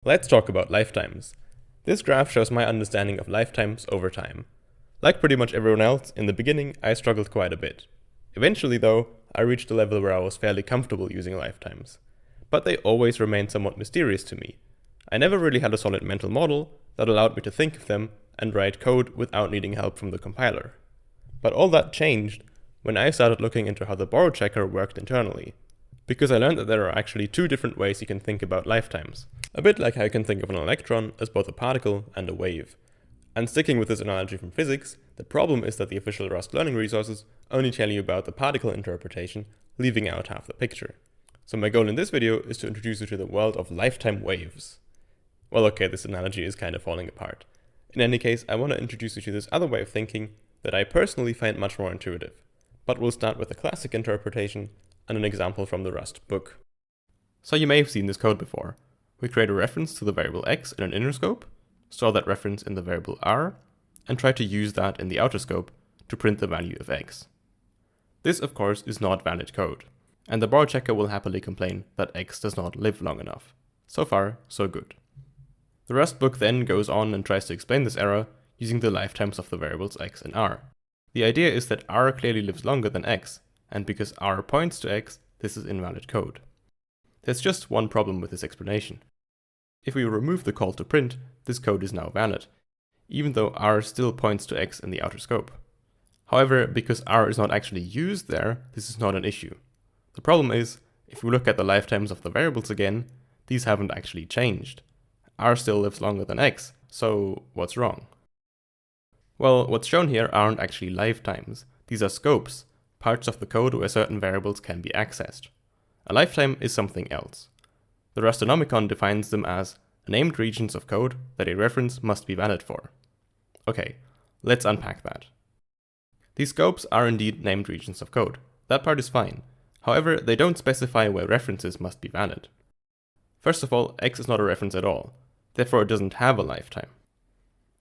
Let's talk about lifetimes. This graph shows my understanding of lifetimes over time. Like pretty much everyone else, in the beginning I struggled quite a bit. Eventually though, I reached a level where I was fairly comfortable using lifetimes. But they always remained somewhat mysterious to me. I never really had a solid mental model that allowed me to think of them and write code without needing help from the compiler. But all that changed when I started looking into how the borrow checker worked internally, because I learned that there are actually two different ways you can think about lifetimes. A bit like how you can think of an electron as both a particle and a wave. And sticking with this analogy from physics, the problem is that the official Rust learning resources only tell you about the particle interpretation, leaving out half the picture. So my goal in this video is to introduce you to the world of lifetime waves. Well, okay, this analogy is kind of falling apart. In any case, I want to introduce you to this other way of thinking that I personally find much more intuitive. But we'll start with a classic interpretation and an example from the Rust book. So you may have seen this code before. We create a reference to the variable x in an inner scope, store that reference in the variable r, and try to use that in the outer scope to print the value of x. This, of course, is not valid code, and the borrow checker will happily complain that x does not live long enough. So far, so good. The Rust book then goes on and tries to explain this error using the lifetimes of the variables x and r. The idea is that r clearly lives longer than x, and because r points to x, this is invalid code. There's just one problem with this explanation. If we remove the call to print, this code is now valid, even though r still points to x in the outer scope. However, because r is not actually used there, this is not an issue. The problem is, if we look at the lifetimes of the variables again, these haven't actually changed. R still lives longer than x, so what's wrong? Well, what's shown here aren't actually lifetimes. These are scopes, parts of the code where certain variables can be accessed. A lifetime is something else. The Rustonomicon defines them as named regions of code that a reference must be valid for. Okay, let's unpack that. These scopes are indeed named regions of code. That part is fine. However, they don't specify where references must be valid. First of all, x is not a reference at all. Therefore, it doesn't have a lifetime.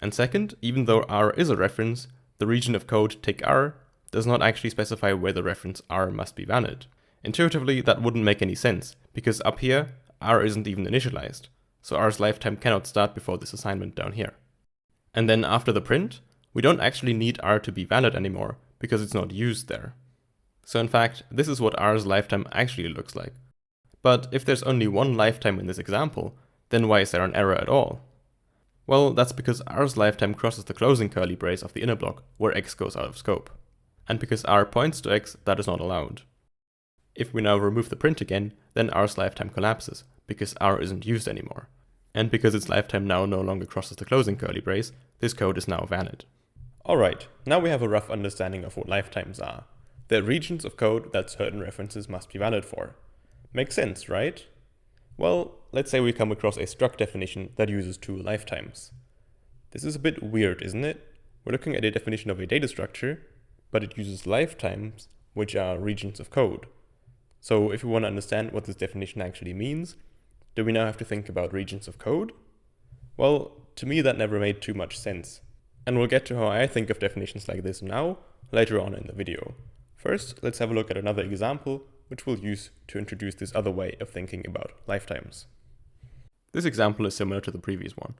And second, even though r is a reference, the region of code ticr does not actually specify where the reference r must be valid. Intuitively, that wouldn't make any sense, because up here, r isn't even initialized, so r's lifetime cannot start before this assignment down here. And then after the print, we don't actually need r to be valid anymore, because it's not used there. So in fact, this is what r's lifetime actually looks like. But if there's only one lifetime in this example, then why is there an error at all? Well, that's because r's lifetime crosses the closing curly brace of the inner block, where x goes out of scope. And because r points to x, that is not allowed. If we now remove the print again, then r's lifetime collapses, because r isn't used anymore. And because its lifetime now no longer crosses the closing curly brace, this code is now valid. Alright, now we have a rough understanding of what lifetimes are. They're regions of code that certain references must be valid for. Makes sense, right? Well, let's say we come across a struct definition that uses two lifetimes. This is a bit weird, isn't it? We're looking at a definition of a data structure, but it uses lifetimes, which are regions of code. So if we want to understand what this definition actually means, do we now have to think about regions of code? Well, to me that never made too much sense. And we'll get to how I think of definitions like this now, later on in the video. First, let's have a look at another example, which we'll use to introduce this other way of thinking about lifetimes. This example is similar to the previous one.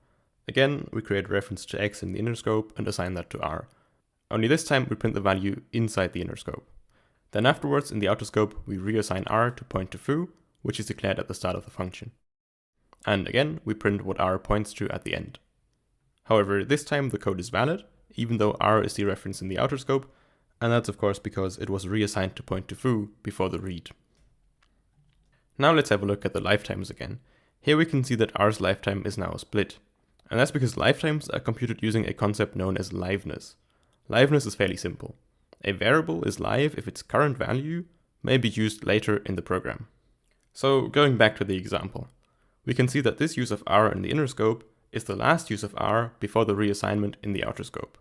Again, we create a reference to x in the inner scope and assign that to r. Only this time we print the value inside the inner scope. Then afterwards, in the outer scope, we reassign r to point to foo, which is declared at the start of the function. And again, we print what r points to at the end. However, this time the code is valid, even though r is the reference in the outer scope, and that's of course because it was reassigned to point to foo before the read. Now let's have a look at the lifetimes again. Here we can see that r's lifetime is now split. And that's because lifetimes are computed using a concept known as liveness. Liveness is fairly simple. A variable is live if its current value may be used later in the program. So going back to the example, we can see that this use of r in the inner scope is the last use of r before the reassignment in the outer scope.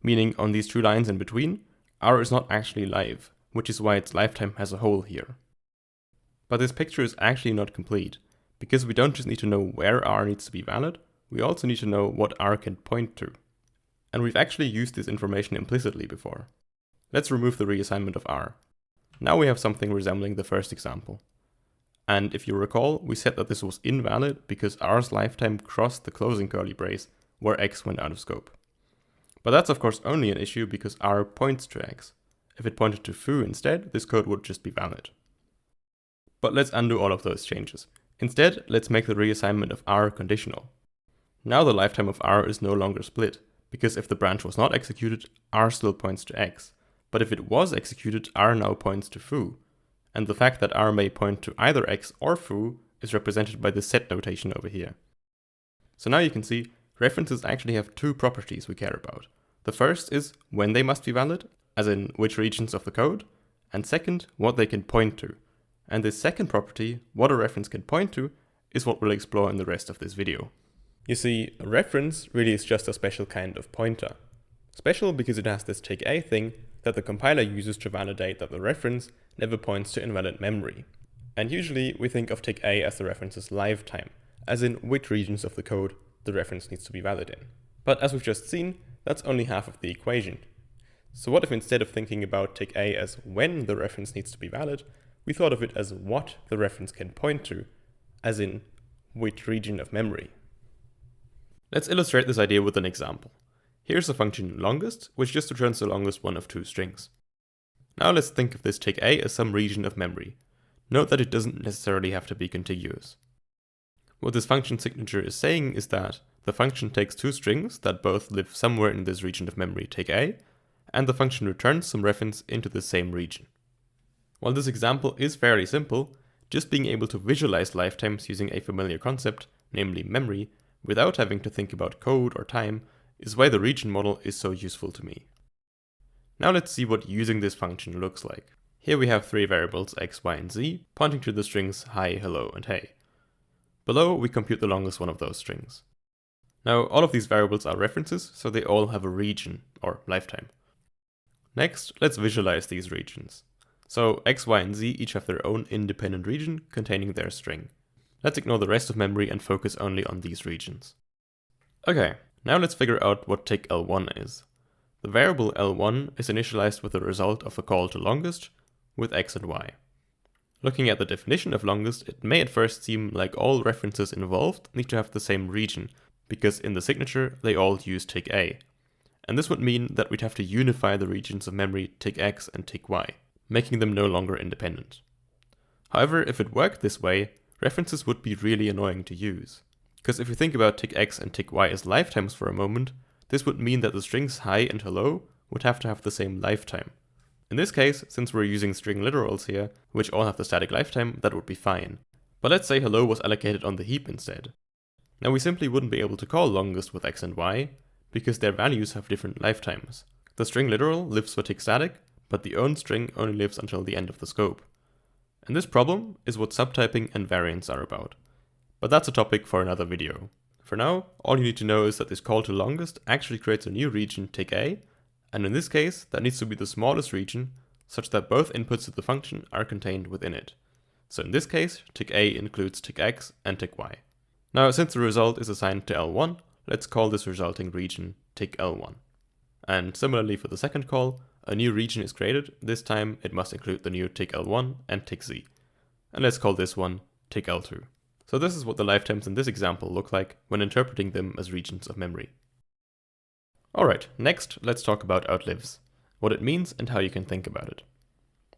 Meaning on these two lines in between, r is not actually live, which is why its lifetime has a hole here. But this picture is actually not complete, because we don't just need to know where r needs to be valid, we also need to know what r can point to. And we've actually used this information implicitly before. Let's remove the reassignment of r. Now we have something resembling the first example. And if you recall, we said that this was invalid because r's lifetime crossed the closing curly brace where x went out of scope. But that's of course only an issue because r points to x. If it pointed to foo instead, this code would just be valid. But let's undo all of those changes. Instead, let's make the reassignment of r conditional. Now the lifetime of r is no longer split, because if the branch was not executed, r still points to x. But if it was executed, r now points to foo. And the fact that r may point to either x or foo is represented by the set notation over here. So now you can see, references actually have two properties we care about. The first is when they must be valid, as in which regions of the code, and second, what they can point to. And this second property, what a reference can point to, is what we'll explore in the rest of this video. You see, a reference really is just a special kind of pointer. Special because it has this take a thing that the compiler uses to validate that the reference never points to invalid memory. And usually we think of take a as the reference's lifetime, as in which regions of the code the reference needs to be valid in. But as we've just seen, that's only half of the equation. So what if instead of thinking about take a as when the reference needs to be valid, we thought of it as what the reference can point to, as in which region of memory? Let's illustrate this idea with an example. Here's the function longest, which just returns the longest one of two strings. Now let's think of this take a as some region of memory. Note that it doesn't necessarily have to be contiguous. What this function signature is saying is that the function takes two strings that both live somewhere in this region of memory take a, and the function returns some reference into the same region. While this example is fairly simple, just being able to visualize lifetimes using a familiar concept, namely memory, without having to think about code or time, is why the region model is so useful to me. Now let's see what using this function looks like. Here we have three variables x, y, and z, pointing to the strings hi, hello, and hey. Below, we compute the longest one of those strings. Now, all of these variables are references, so they all have a region, or lifetime. Next, let's visualize these regions. So x, y, and z each have their own independent region containing their string. Let's ignore the rest of memory and focus only on these regions. Okay, now let's figure out what tick L1 is. The variable L1 is initialized with the result of a call to longest with x and y. Looking at the definition of longest, it may at first seem like all references involved need to have the same region, because in the signature they all use tick A. And this would mean that we'd have to unify the regions of memory tick x and tick y, making them no longer independent. However, if it worked this way, references would be really annoying to use. Because if you think about tick x and tick y as lifetimes for a moment, this would mean that the strings hi and hello would have to have the same lifetime. In this case, since we're using string literals here, which all have the static lifetime, that would be fine. But let's say hello was allocated on the heap instead. Now we simply wouldn't be able to call longest with x and y, because their values have different lifetimes. The string literal lives for tick static, but the own string only lives until the end of the scope. And this problem is what subtyping and variants are about. But that's a topic for another video. For now, all you need to know is that this call to longest actually creates a new region tick A, and in this case, that needs to be the smallest region, such that both inputs to the function are contained within it. So in this case, tick A includes tick X and tick Y. Now, since the result is assigned to L1, let's call this resulting region tick L1. And similarly for the second call, a new region is created. This time it must include the new tick L1 and tick Z. And let's call this one tick L2. So this is what the lifetimes in this example look like when interpreting them as regions of memory. Alright, next let's talk about outlives, what it means and how you can think about it.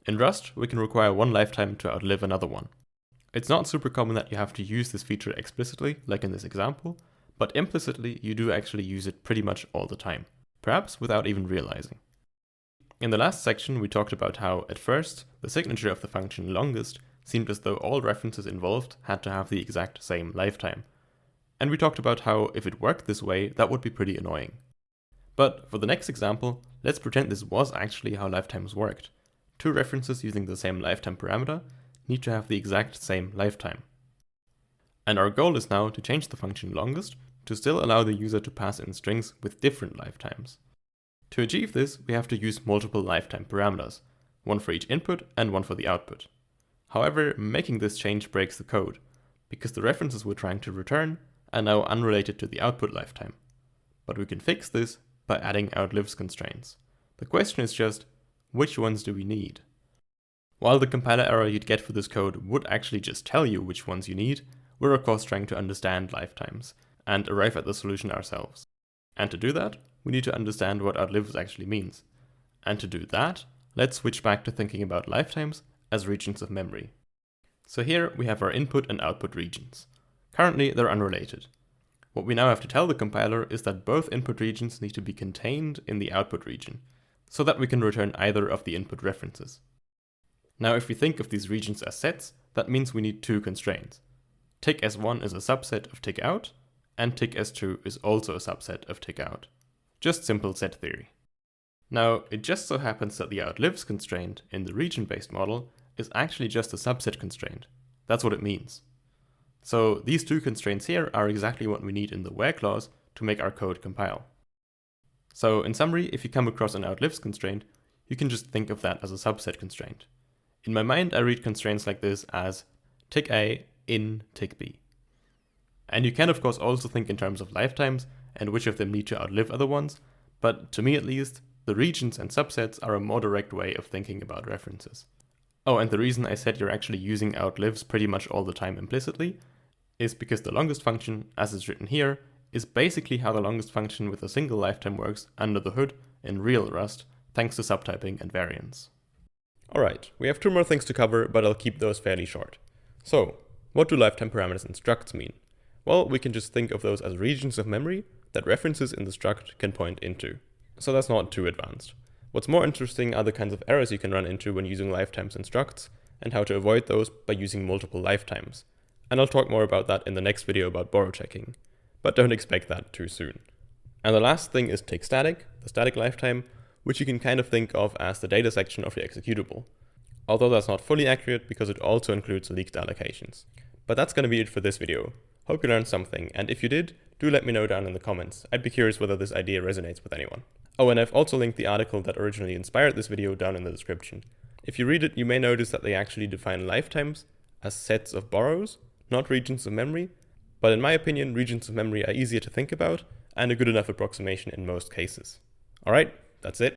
In Rust, we can require one lifetime to outlive another one. It's not super common that you have to use this feature explicitly, like in this example, but implicitly you do actually use it pretty much all the time, perhaps without even realizing. In the last section, we talked about how, at first, the signature of the function longest seemed as though all references involved had to have the exact same lifetime. And we talked about how, if it worked this way, that would be pretty annoying. But for the next example, let's pretend this was actually how lifetimes worked. Two references using the same lifetime parameter need to have the exact same lifetime. And our goal is now to change the function longest to still allow the user to pass in strings with different lifetimes. To achieve this, we have to use multiple lifetime parameters, one for each input and one for the output. However, making this change breaks the code, because the references we're trying to return are now unrelated to the output lifetime. But we can fix this by adding outlives constraints. The question is just, which ones do we need? While the compiler error you'd get for this code would actually just tell you which ones you need, we're of course trying to understand lifetimes and arrive at the solution ourselves. And to do that, we need to understand what outlives actually means. And to do that, let's switch back to thinking about lifetimes as regions of memory. So here we have our input and output regions. Currently they're unrelated. What we now have to tell the compiler is that both input regions need to be contained in the output region, so that we can return either of the input references. Now if we think of these regions as sets, that means we need two constraints. Tick S1 is a subset of tick out, and tick S2 is also a subset of tick out. Just simple set theory. Now, it just so happens that the outlives constraint in the region-based model is actually just a subset constraint. That's what it means. So these two constraints here are exactly what we need in the where clause to make our code compile. So in summary, if you come across an outlives constraint, you can just think of that as a subset constraint. In my mind, I read constraints like this as tick A in tick B. And you can of course also think in terms of lifetimes and which of them need to outlive other ones, but to me at least, the regions and subsets are a more direct way of thinking about references. Oh, and the reason I said you're actually using outlives pretty much all the time implicitly is because the longest function, as is written here, is basically how the longest function with a single lifetime works under the hood in real Rust, thanks to subtyping and variants. Alright, we have two more things to cover, but I'll keep those fairly short. So, what do lifetime parameters and structs mean? Well, we can just think of those as regions of memory that references in the struct can point into. So that's not too advanced. What's more interesting are the kinds of errors you can run into when using lifetimes and structs, and how to avoid those by using multiple lifetimes. And I'll talk more about that in the next video about borrow checking, but don't expect that too soon. And the last thing is tick static, the static lifetime, which you can kind of think of as the data section of your executable. Although that's not fully accurate because it also includes leaked allocations. But that's going to be it for this video. Hope you learned something, and if you did, do let me know down in the comments. I'd be curious whether this idea resonates with anyone. Oh, and I've also linked the article that originally inspired this video down in the description. If you read it, you may notice that they actually define lifetimes as sets of borrows, not regions of memory, but in my opinion, regions of memory are easier to think about and a good enough approximation in most cases. Alright, that's it.